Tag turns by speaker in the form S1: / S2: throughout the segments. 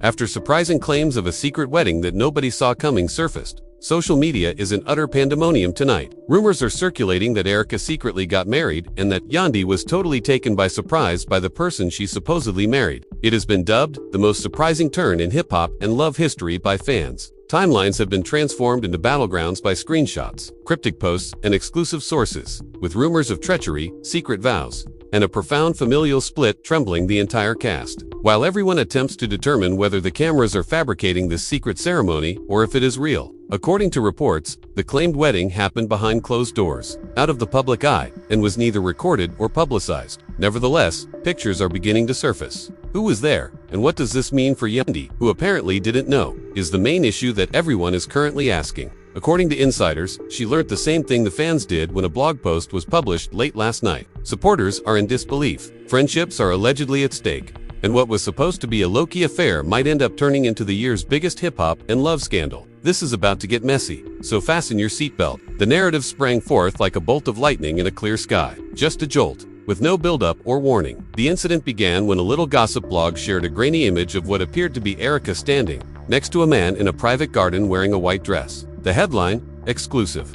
S1: After surprising claims of a secret wedding that nobody saw coming surfaced, social media is in utter pandemonium tonight. Rumors are circulating that Erica secretly got married and that Yandy was totally taken by surprise by the person she supposedly married. It has been dubbed the most surprising turn in hip-hop and love history by fans. Timelines have been transformed into battlegrounds by screenshots, cryptic posts, and exclusive sources, with rumors of treachery, secret vows, and a profound familial split trembling the entire cast. While everyone attempts to determine whether the cameras are fabricating this secret ceremony or if it is real. According to reports, the claimed wedding happened behind closed doors, out of the public eye, and was neither recorded or publicized. Nevertheless, pictures are beginning to surface. Who was there, and what does this mean for Yandy, who apparently didn't know, is the main issue that everyone is currently asking. According to insiders, she learned the same thing the fans did when a blog post was published late last night. Supporters are in disbelief. Friendships are allegedly at stake, and what was supposed to be a low-key affair might end up turning into the year's biggest hip-hop and love scandal. This is about to get messy, so fasten your seatbelt. The narrative sprang forth like a bolt of lightning in a clear sky. Just a jolt, with no build-up or warning. The incident began when a little gossip blog shared a grainy image of what appeared to be Erica standing next to a man in a private garden wearing a white dress. The headline, "Exclusive,"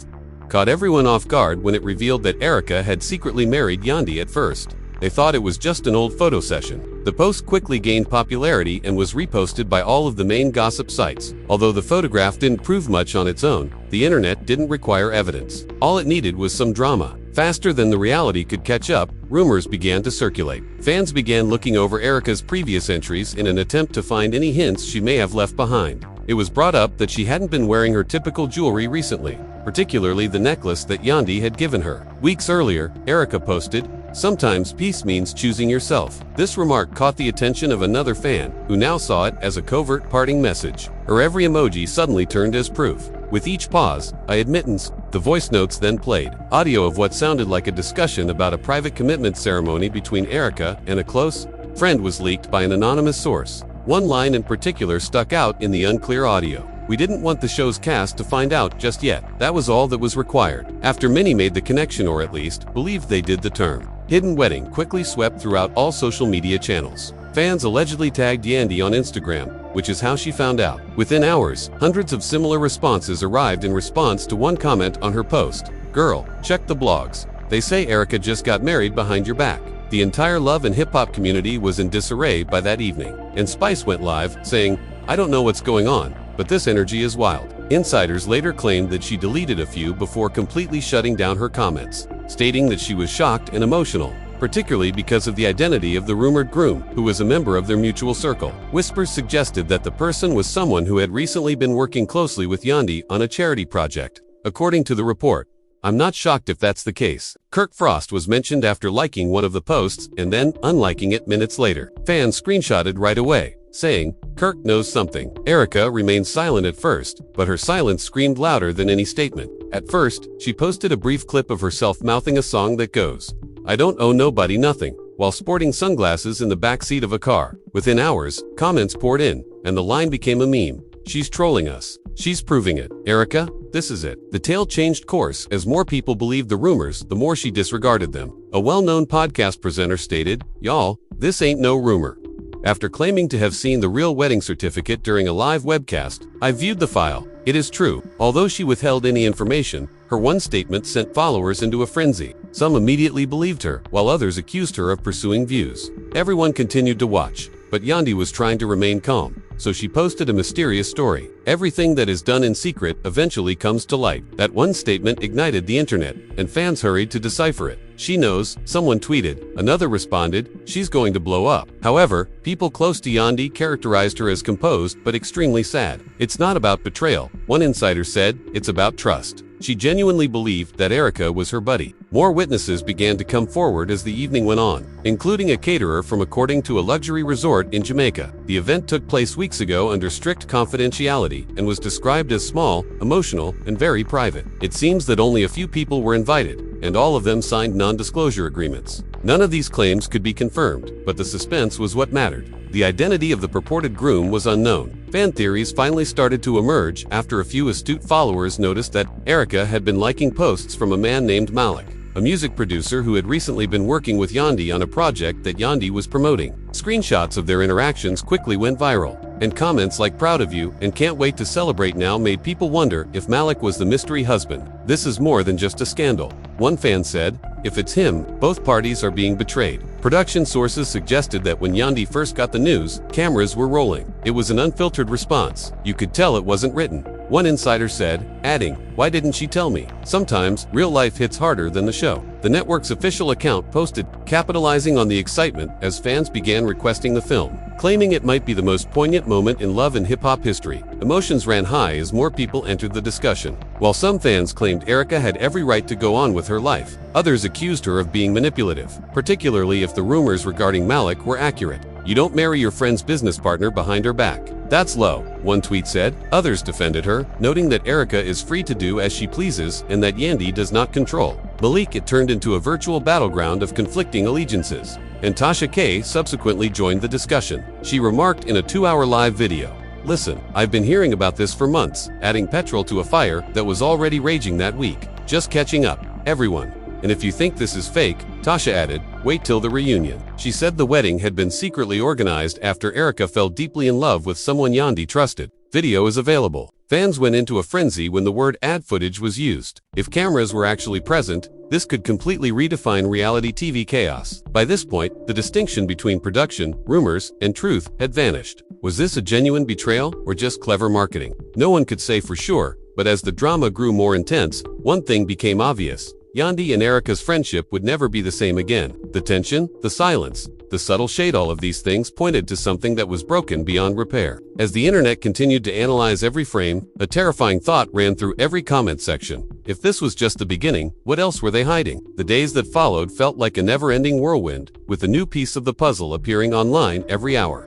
S1: caught everyone off guard when it revealed that Erica had secretly married Yandy at first. They thought it was just an old photo session. The post quickly gained popularity and was reposted by all of the main gossip sites. Although the photograph didn't prove much on its own, the internet didn't require evidence. All it needed was some drama. Faster than the reality could catch up, rumors began to circulate. Fans began looking over Erica's previous entries in an attempt to find any hints she may have left behind. It was brought up that she hadn't been wearing her typical jewelry recently, particularly the necklace that Yandy had given her. Weeks earlier, Erica posted, "Sometimes peace means choosing yourself." This remark caught the attention of another fan, who now saw it as a covert parting message. Her every emoji suddenly turned as proof. With each pause, a admittance, the voice notes then played. Audio of what sounded like a discussion about a private commitment ceremony between Erica and a close friend was leaked by an anonymous source. One line in particular stuck out in the unclear audio. "We didn't want the show's cast to find out just yet. That was all that was required." After many made the connection, or at least believed they did, the term hidden wedding quickly swept throughout all social media channels. Fans allegedly tagged Yandy on Instagram, which is how she found out. Within hours, hundreds of similar responses arrived in response to one comment on her post. "Girl, check the blogs. They say Erica just got married behind your back." The entire love and hip-hop community was in disarray by that evening, and Spice went live, saying, "I don't know what's going on, but this energy is wild." Insiders later claimed that she deleted a few before completely shutting down her comments, stating that she was shocked and emotional, particularly because of the identity of the rumored groom, who was a member of their mutual circle. Whispers suggested that the person was someone who had recently been working closely with Yandy on a charity project. According to the report, "I'm not shocked if that's the case." Kirk Frost was mentioned after liking one of the posts and then unliking it minutes later. Fans screenshotted right away, saying, "Kirk knows something." Erica remained silent at first, but her silence screamed louder than any statement. At first, she posted a brief clip of herself mouthing a song that goes, "I don't owe nobody nothing," while sporting sunglasses in the backseat of a car. Within hours, comments poured in, and the line became a meme. "She's trolling us. She's proving it. Erica, this is it." The tale changed course as more people believed the rumors, the more she disregarded them. A well-known podcast presenter stated, "Y'all, this ain't no rumor." After claiming to have seen the real wedding certificate during a live webcast, "I viewed the file. It is true." Although she withheld any information, her one statement sent followers into a frenzy. Some immediately believed her, while others accused her of pursuing views. Everyone continued to watch, but Yandy was trying to remain calm, so she posted a mysterious story. "Everything that is done in secret eventually comes to light." That one statement ignited the internet, and fans hurried to decipher it. "She knows," someone tweeted. Another responded, "She's going to blow up." However, people close to Yandy characterized her as composed but extremely sad. "It's not about betrayal," one insider said, "it's about trust." She genuinely believed that Erica was her buddy. More witnesses began to come forward as the evening went on, including a caterer from according to a luxury resort in Jamaica. The event took place weeks ago under strict confidentiality and was described as small, emotional, and very private. It seems that only a few people were invited, and all of them signed non-disclosure agreements. None of these claims could be confirmed, but the suspense was what mattered. The identity of the purported groom was unknown. Fan theories finally started to emerge after a few astute followers noticed that Erica had been liking posts from a man named Malik, a music producer who had recently been working with Yandy on a project that Yandy was promoting. Screenshots of their interactions quickly went viral, and comments like "proud of you" and "can't wait to celebrate now" made people wonder if Malik was the mystery husband. This is more than just a scandal. One fan said, "If it's him, both parties are being betrayed." Production sources suggested that when Yandy first got the news, cameras were rolling. It was an unfiltered response. You could tell it wasn't written. One insider said, adding, "Why didn't she tell me?" Sometimes, real life hits harder than the show. The network's official account posted, capitalizing on the excitement as fans began requesting the film, claiming it might be the most poignant moment in love and hip-hop history. Emotions ran high as more people entered the discussion. While some fans claimed Erica had every right to go on with her life, others accused her of being manipulative, particularly if the rumors regarding Malik were accurate. "You don't marry your friend's business partner behind her back. That's low," one tweet said. Others defended her, noting that Erica is free to do as she pleases and that Yandy does not control Malik. It turned into a virtual battleground of conflicting allegiances, and Tasha K subsequently joined the discussion. She remarked in a 2-hour live video, "Listen, I've been hearing about this for months," adding petrol to a fire that was already raging that week. "Just catching up, everyone. And if you think this is fake," Tasha added, "wait till the reunion." She said the wedding had been secretly organized after Erica fell deeply in love with someone Yandy trusted. Video is available. Fans went into a frenzy when the word "ad footage" was used. If cameras were actually present, this could completely redefine reality TV chaos. By this point, the distinction between production, rumors, and truth had vanished. Was this a genuine betrayal or just clever marketing? No one could say for sure, but as the drama grew more intense, one thing became obvious. Yandy and Erica's friendship would never be the same again. The tension, the silence, the subtle shade, all of these things pointed to something that was broken beyond repair. As the internet continued to analyze every frame, a terrifying thought ran through every comment section. If this was just the beginning, what else were they hiding? The days that followed felt like a never-ending whirlwind, with a new piece of the puzzle appearing online every hour.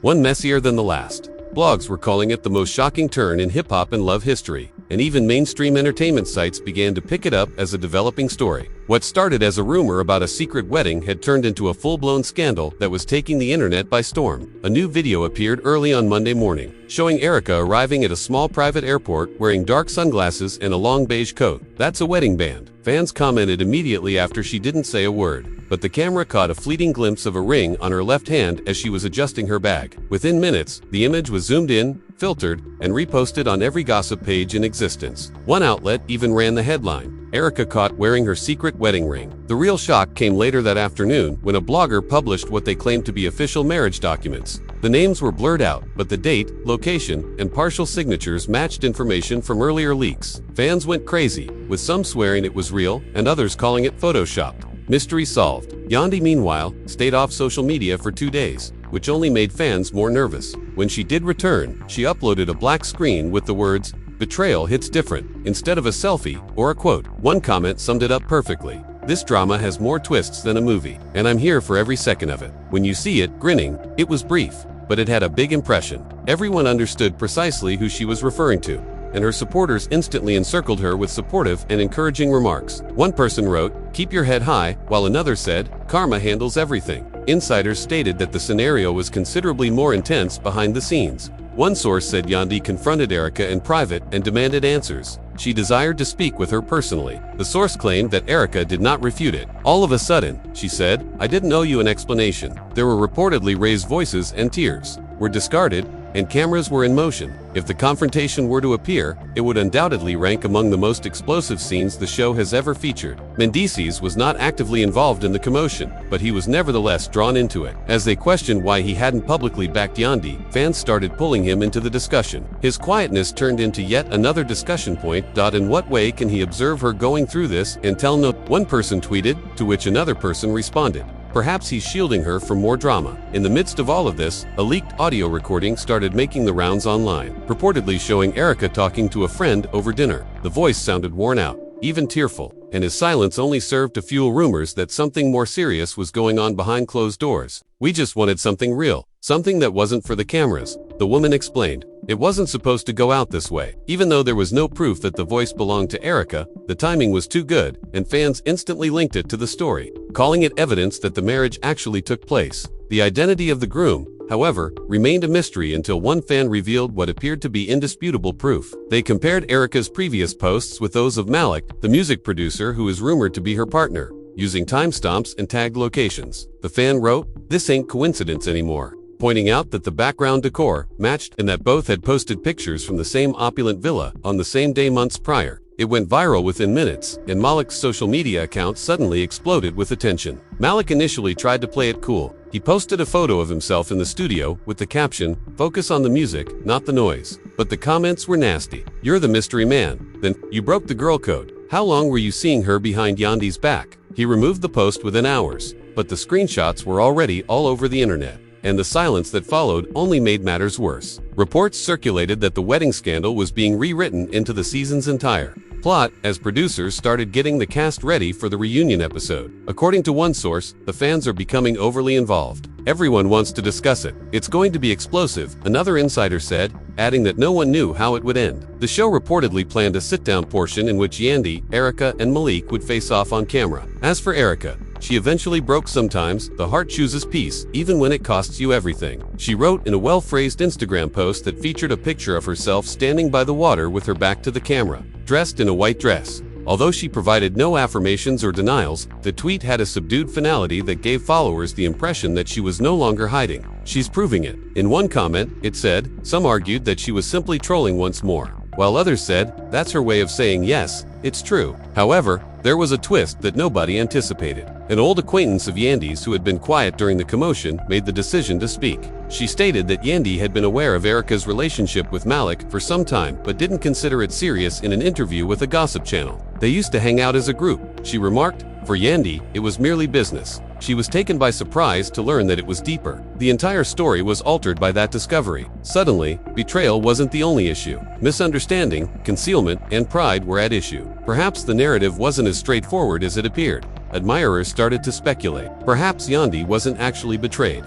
S1: One messier than the last. Blogs were calling it the most shocking turn in hip-hop and love history, and even mainstream entertainment sites began to pick it up as a developing story. What started as a rumor about a secret wedding had turned into a full-blown scandal that was taking the internet by storm. A new video appeared early on Monday morning, showing Erica arriving at a small private airport wearing dark sunglasses and a long beige coat. "That's a wedding band," fans commented immediately after she didn't say a word. But the camera caught a fleeting glimpse of a ring on her left hand as she was adjusting her bag. Within minutes, the image was zoomed in, filtered, and reposted on every gossip page in existence. One outlet even ran the headline, "Erica caught wearing her secret wedding ring." The real shock came later that afternoon when a blogger published what they claimed to be official marriage documents. The names were blurred out, but the date, location, and partial signatures matched information from earlier leaks. Fans went crazy, with some swearing it was real and others calling it photoshopped. Mystery solved. Yandy, meanwhile, stayed off social media for 2 days, which only made fans more nervous. When she did return, she uploaded a black screen with the words, "Betrayal hits different," instead of a selfie or a quote. One comment summed it up perfectly. "This drama has more twists than a movie, and I'm here for every second of it." When you see it, grinning, it was brief, but it had a big impression. Everyone understood precisely who she was referring to, and her supporters instantly encircled her with supportive and encouraging remarks. One person wrote, "Keep your head high," while another said, "Karma handles everything." Insiders stated that the scenario was considerably more intense behind the scenes. One source said Yandy confronted Erica in private and demanded answers. She desired to speak with her personally. The source claimed that Erica did not refute it. "All of a sudden," she said, "I didn't owe you an explanation." There were reportedly raised voices and tears were discarded, and cameras were in motion. If the confrontation were to appear, it would undoubtedly rank among the most explosive scenes the show has ever featured. Mendices was not actively involved in the commotion, but he was nevertheless drawn into it. As they questioned why he hadn't publicly backed Yandy, fans started pulling him into the discussion. His quietness turned into yet another discussion point. In what way can he observe her going through this and tell no? One person tweeted, to which another person responded, "Perhaps he's shielding her from more drama." In the midst of all of this, a leaked audio recording started making the rounds online, purportedly showing Erica talking to a friend over dinner. The voice sounded worn out, even tearful, and his silence only served to fuel rumors that something more serious was going on behind closed doors. "We just wanted something real, something that wasn't for the cameras," the woman explained. "It wasn't supposed to go out this way." Even though there was no proof that the voice belonged to Erica, the timing was too good, and fans instantly linked it to the story, calling it evidence that the marriage actually took place. The identity of the groom, however, remained a mystery until one fan revealed what appeared to be indisputable proof. They compared Erica's previous posts with those of Malik, the music producer who is rumored to be her partner, using timestamps and tagged locations. The fan wrote, "This ain't coincidence anymore. pointing out that the background decor matched and that both had posted pictures from the same opulent villa on the same day months prior. It went viral within minutes, and Malik's social media account suddenly exploded with attention. Malik initially tried to play it cool. He posted a photo of himself in the studio with the caption, "Focus on the music, not the noise." But the comments were nasty. "You're the mystery man. Then, you broke the girl code. How long were you seeing her behind Yandy's back?" He removed the post within hours, but the screenshots were already all over the internet, and the silence that followed only made matters worse. Reports circulated that the wedding scandal was being rewritten into the season's entire plot as producers started getting the cast ready for the reunion episode. According to one source, the fans are becoming overly involved. Everyone wants to discuss it. "It's going to be explosive," another insider said, adding that no one knew how it would end. The show reportedly planned a sit-down portion in which Yandy, Erica, and Malik would face off on camera. As for Erica, she eventually broke sometimes. The heart chooses peace, even when it costs you everything. She wrote in a well-phrased Instagram post that featured a picture of herself standing by the water with her back to the camera, dressed in a white dress. Although she provided no affirmations or denials, the tweet had a subdued finality that gave followers the impression that she was no longer hiding. "She's proving it." In one comment, it said, some argued that she was simply trolling once more, while others said, "That's her way of saying yes, it's true." However, there was a twist that nobody anticipated. An old acquaintance of Yandy's who had been quiet during the commotion made the decision to speak. She stated that Yandy had been aware of Erica's relationship with Malik for some time but didn't consider it serious in an interview with a gossip channel. "They used to hang out as a group," she remarked. For Yandy, it was merely business. She was taken by surprise to learn that it was deeper. The entire story was altered by that discovery. Suddenly, betrayal wasn't the only issue. Misunderstanding, concealment, and pride were at issue. Perhaps the narrative wasn't as straightforward as it appeared. Admirers started to speculate. Perhaps Yandy wasn't actually betrayed,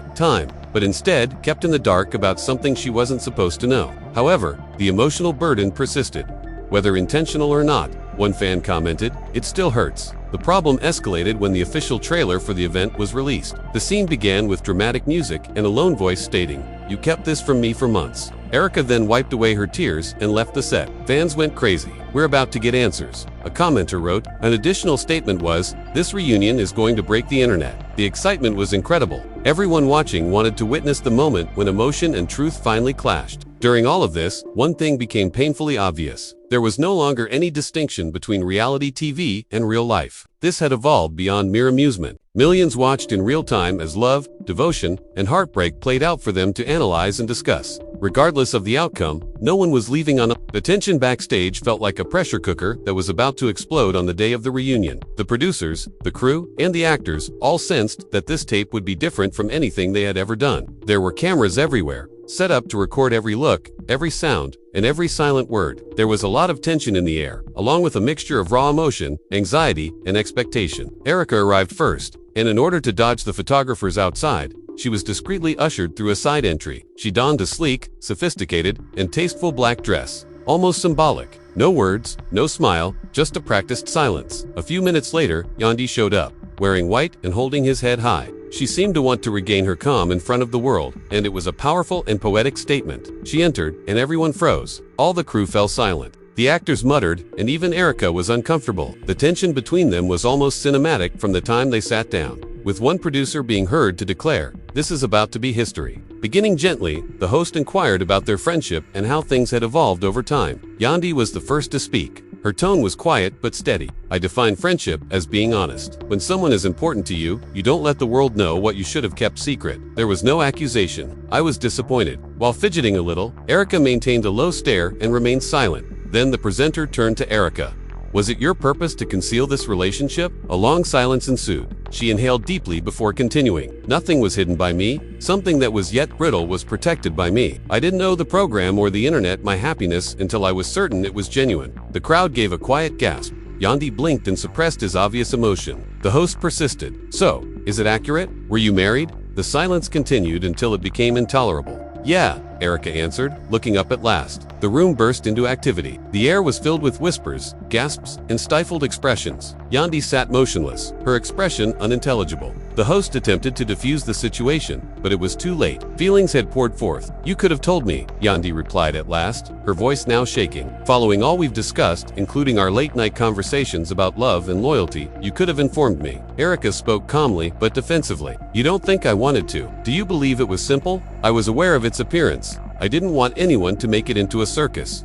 S1: but instead kept in the dark about something she wasn't supposed to know. However, the emotional burden persisted. "Whether intentional or not," one fan commented, "it still hurts." The problem escalated when the official trailer for the event was released. The scene began with dramatic music and a lone voice stating, "You kept this from me for months." Erica then wiped away her tears and left the set. Fans went crazy. "We're about to get answers." A commenter wrote. An additional statement was, "This reunion is going to break the internet." The excitement was incredible. Everyone watching wanted to witness the moment when emotion and truth finally clashed. During all of this, one thing became painfully obvious. There was no longer any distinction between reality TV and real life. This had evolved beyond mere amusement. Millions watched in real time as love, devotion, and heartbreak played out for them to analyze and discuss. Regardless of the outcome, no one was leaving on. The tension backstage felt like a pressure cooker that was about to explode on the day of the reunion. The producers, the crew, and the actors all sensed that this tape would be different from anything they had ever done. There were cameras everywhere, set up to record every look, every sound, and every silent word. There was a lot of tension in the air, along with a mixture of raw emotion, anxiety, and expectation. Erica arrived first, and in order to dodge the photographers outside, she was discreetly ushered through a side entry. She donned a sleek, sophisticated, and tasteful black dress, almost symbolic. No words, no smile, just a practiced silence. A few minutes later, Yandy showed up, wearing white and holding his head high. She seemed to want to regain her calm in front of the world, and it was a powerful and poetic statement. She entered, and everyone froze. All the crew fell silent. The actors muttered, and even Erica was uncomfortable. The tension between them was almost cinematic from the time they sat down, with one producer being heard to declare, "This is about to be history." Beginning gently, the host inquired about their friendship and how things had evolved over time. Yandy was the first to speak. Her tone was quiet but steady. "I define friendship as being honest. When someone is important to you, you don't let the world know what you should have kept secret." There was no accusation. "I was disappointed." While fidgeting a little, Erica maintained a low stare and remained silent. Then the presenter turned to Erica. "Was it your purpose to conceal this relationship?" A long silence ensued. She inhaled deeply before continuing. "Nothing was hidden by me. Something that was yet brittle was protected by me. I didn't know the program or the internet my happiness until I was certain it was genuine." The crowd gave a quiet gasp. Yandy blinked and suppressed his obvious emotion. The host persisted. "So, is it accurate? Were you married?" The silence continued until it became intolerable. "Yeah, Erica answered, looking up at last. The room burst into activity. The air was filled with whispers, gasps, and stifled expressions. Yandy sat motionless, her expression unintelligible. The host attempted to defuse the situation, but it was too late. Feelings had poured forth. "You could have told me," Yandy replied at last, her voice now shaking. "Following all we've discussed, including our late-night conversations about love and loyalty, you could have informed me." Erica spoke calmly but defensively. "You don't think I wanted to? Do you believe it was simple? I was aware of its appearance. I didn't want anyone to make it into a circus."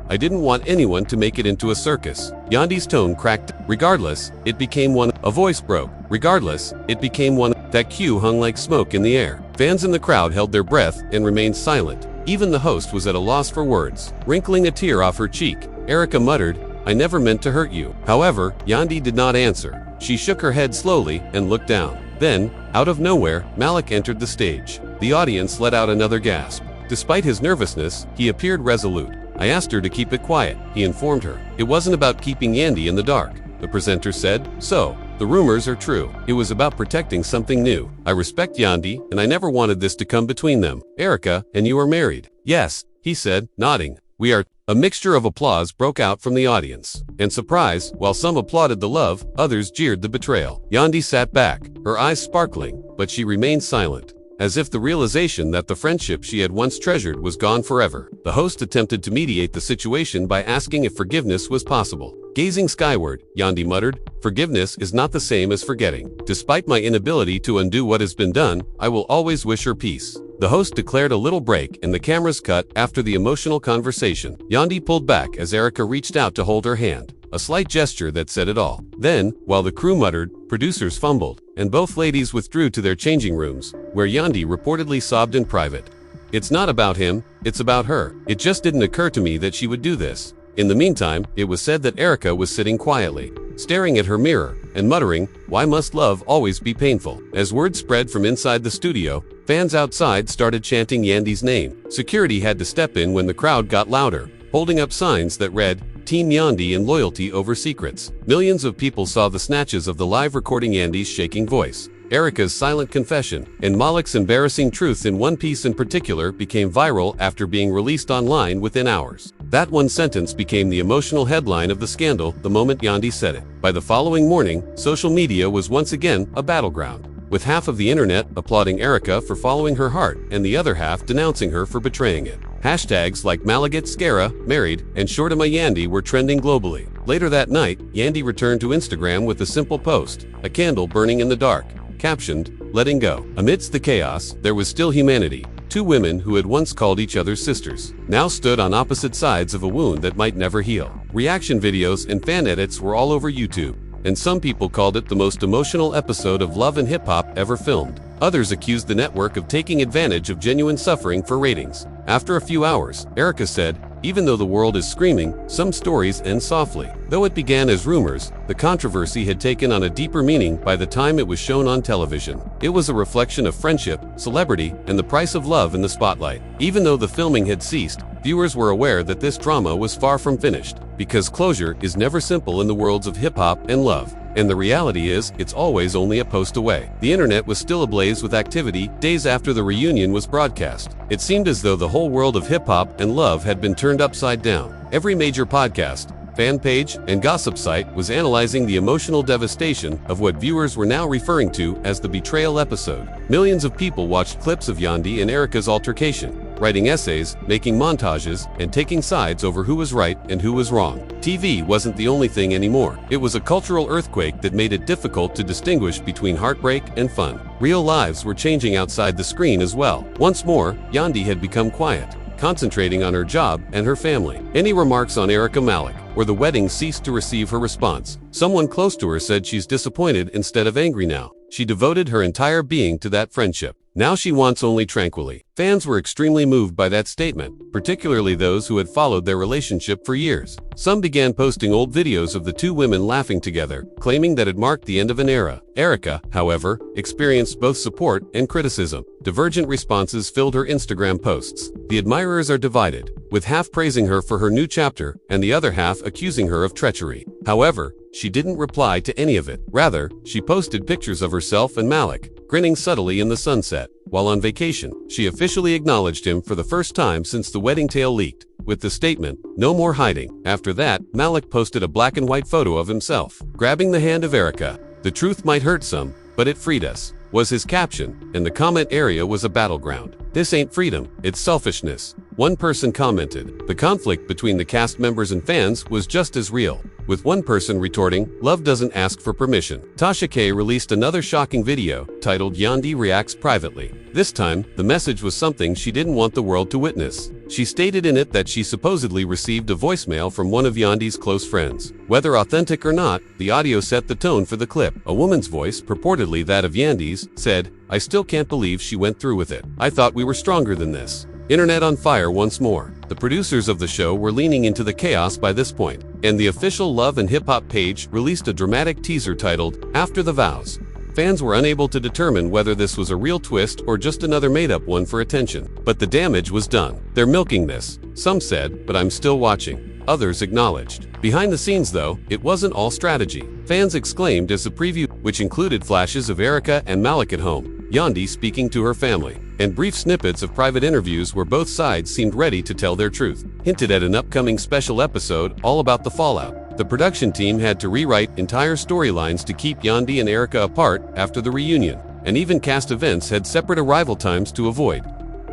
S1: I didn't want anyone to make it into a circus. Yandy's tone cracked. "Regardless, it became one." A voice broke. "Regardless, it became one." That cue hung like smoke in the air. Fans in the crowd held their breath and remained silent. Even the host was at a loss for words. Wrinkling a tear off her cheek, Erica muttered, "I never meant to hurt you." However, Yandy did not answer. She shook her head slowly and looked down. Then, out of nowhere, Malik entered the stage. The audience let out another gasp. Despite his nervousness, he appeared resolute. "I asked her to keep it quiet," he informed her. "It wasn't about keeping Yandy in the dark," the presenter said. "So, the rumors are true. It was about protecting something new. I respect Yandy, and I never wanted this to come between them. Erica, and you are married." "Yes," he said, nodding. "We are." A mixture of applause broke out from the audience. And surprise, while some applauded the love, others jeered the betrayal. Yandy sat back, her eyes sparkling, but she remained silent, as if the realization that the friendship she had once treasured was gone forever. The host attempted to mediate the situation by asking if forgiveness was possible. Gazing skyward, Yandy muttered, "Forgiveness is not the same as forgetting. Despite my inability to undo what has been done, I will always wish her peace." The host declared a little break and the cameras cut after the emotional conversation. Yandy pulled back as Erica reached out to hold her hand, a slight gesture that said it all. Then, while the crew muttered, producers fumbled, and both ladies withdrew to their changing rooms, where Yandy reportedly sobbed in private. "It's not about him, it's about her. It just didn't occur to me that she would do this." In the meantime, it was said that Erica was sitting quietly, staring at her mirror, and muttering, "Why must love always be painful?" As word spread from inside the studio, fans outside started chanting Yandy's name. Security had to step in when the crowd got louder, holding up signs that read, "Team Yandy and loyalty over secrets." Millions of people saw the snatches of the live recording Yandy's shaking voice, Erica's silent confession, and Malik's embarrassing truth in one piece in particular became viral after being released online within hours. That one sentence became the emotional headline of the scandal the moment Yandy said it. By the following morning, social media was once again a battleground, with half of the internet applauding Erica for following her heart and the other half denouncing her for betraying it. Hashtags like Malagat Skara, married, and Shortama Yandy were trending globally. Later that night, Yandy returned to Instagram with a simple post, a candle burning in the dark, captioned, "Letting go." Amidst the chaos, there was still humanity. Two women who had once called each other sisters now stood on opposite sides of a wound that might never heal. Reaction videos and fan edits were all over YouTube, and some people called it the most emotional episode of Love and Hip Hop ever filmed. Others accused the network of taking advantage of genuine suffering for ratings. After a few hours, Erica said, "Even though the world is screaming, some stories end softly." Though it began as rumors, the controversy had taken on a deeper meaning by the time it was shown on television. It was a reflection of friendship, celebrity, and the price of love in the spotlight. Even though the filming had ceased, viewers were aware that this drama was far from finished, because closure is never simple in the worlds of hip-hop and love. And the reality is, it's always only a post away. The internet was still ablaze with activity days after the reunion was broadcast. It seemed as though the whole world of hip-hop and love had been turned upside down. Every major podcast, fan page, and gossip site was analyzing the emotional devastation of what viewers were now referring to as the betrayal episode. Millions of people watched clips of Yandy and Erica's altercation, writing essays, making montages, and taking sides over who was right and who was wrong. TV wasn't the only thing anymore. It was a cultural earthquake that made it difficult to distinguish between heartbreak and fun. Real lives were changing outside the screen as well. Once more, Yandy had become quiet, concentrating on her job and her family. Any remarks on Erica Malik or the wedding ceased to receive her response. Someone close to her said she's disappointed instead of angry now. She devoted her entire being to that friendship. Now she wants only tranquility. Fans were extremely moved by that statement, particularly those who had followed their relationship for years. Some began posting old videos of the two women laughing together, claiming that it marked the end of an era. Erica, however, experienced both support and criticism. Divergent responses filled her Instagram posts. The admirers are divided, with half praising her for her new chapter and the other half accusing her of treachery. However, she didn't reply to any of it. Rather, she posted pictures of herself and Malik, grinning subtly in the sunset. while on vacation. She officially acknowledged him for the first time since the wedding tale leaked, with the statement, "No more hiding." After that, Malik posted a black and white photo of himself, grabbing the hand of Erica. "The truth might hurt some, but it freed us," was his caption, and the comment area was a battleground. "This ain't freedom, it's selfishness," one person commented. The conflict between the cast members and fans was just as real, with one person retorting, "Love doesn't ask for permission." Tasha K released another shocking video, titled Yandy Reacts Privately. This time, the message was something she didn't want the world to witness. She stated in it that she supposedly received a voicemail from one of Yandy's close friends. Whether authentic or not, the audio set the tone for the clip. A woman's voice, purportedly that of Yandy's, said, "I still can't believe she went through with it. I thought we were stronger than this." Internet on fire once more. The producers of the show were leaning into the chaos by this point, and the official Love and Hip Hop page released a dramatic teaser titled, After the Vows. Fans were unable to determine whether this was a real twist or just another made-up one for attention. But the damage was done. "They're milking this," some said, but I'm still watching. Others acknowledged. Behind the scenes though, it wasn't all strategy. Fans exclaimed as the preview, which included flashes of Erica and Malik at home, Yandy speaking to her family, and brief snippets of private interviews where both sides seemed ready to tell their truth, hinted at an upcoming special episode all about the fallout. The production team had to rewrite entire storylines to keep Yandy and Erica apart after the reunion, and even cast events had separate arrival times to avoid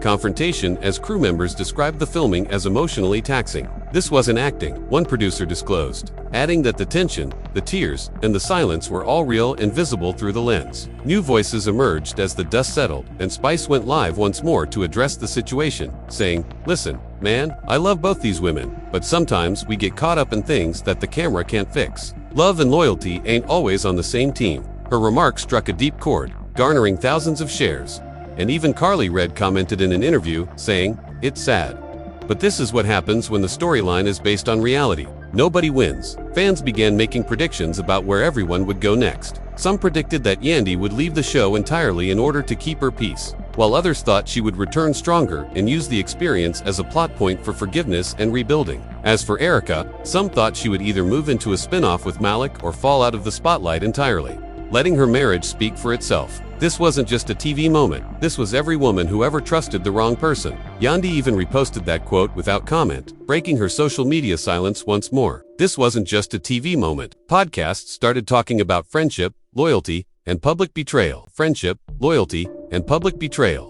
S1: confrontation, as crew members described the filming as emotionally taxing. "This wasn't acting," one producer disclosed, adding that the tension, the tears, and the silence were all real and visible through the lens. New voices emerged as the dust settled, and Spice went live once more to address the situation, saying, "Listen, man, I love both these women, but sometimes we get caught up in things that the camera can't fix. Love and loyalty ain't always on the same team." Her remarks struck a deep chord, garnering thousands of shares. And even Carly Red commented in an interview, saying, "It's sad. But this is what happens when the storyline is based on reality. Nobody wins." Fans began making predictions about where everyone would go next. Some predicted that Yandy would leave the show entirely in order to keep her peace, while others thought she would return stronger and use the experience as a plot point for forgiveness and rebuilding. As for Erica, some thought she would either move into a spin-off with Malik or fall out of the spotlight entirely, letting her marriage speak for itself. This wasn't just a TV moment. This was every woman who ever trusted the wrong person. Yandy even reposted that quote without comment, breaking her social media silence once more. This wasn't just a TV moment. Podcasts started talking about friendship, loyalty, and public betrayal. Friendship, loyalty, and public betrayal.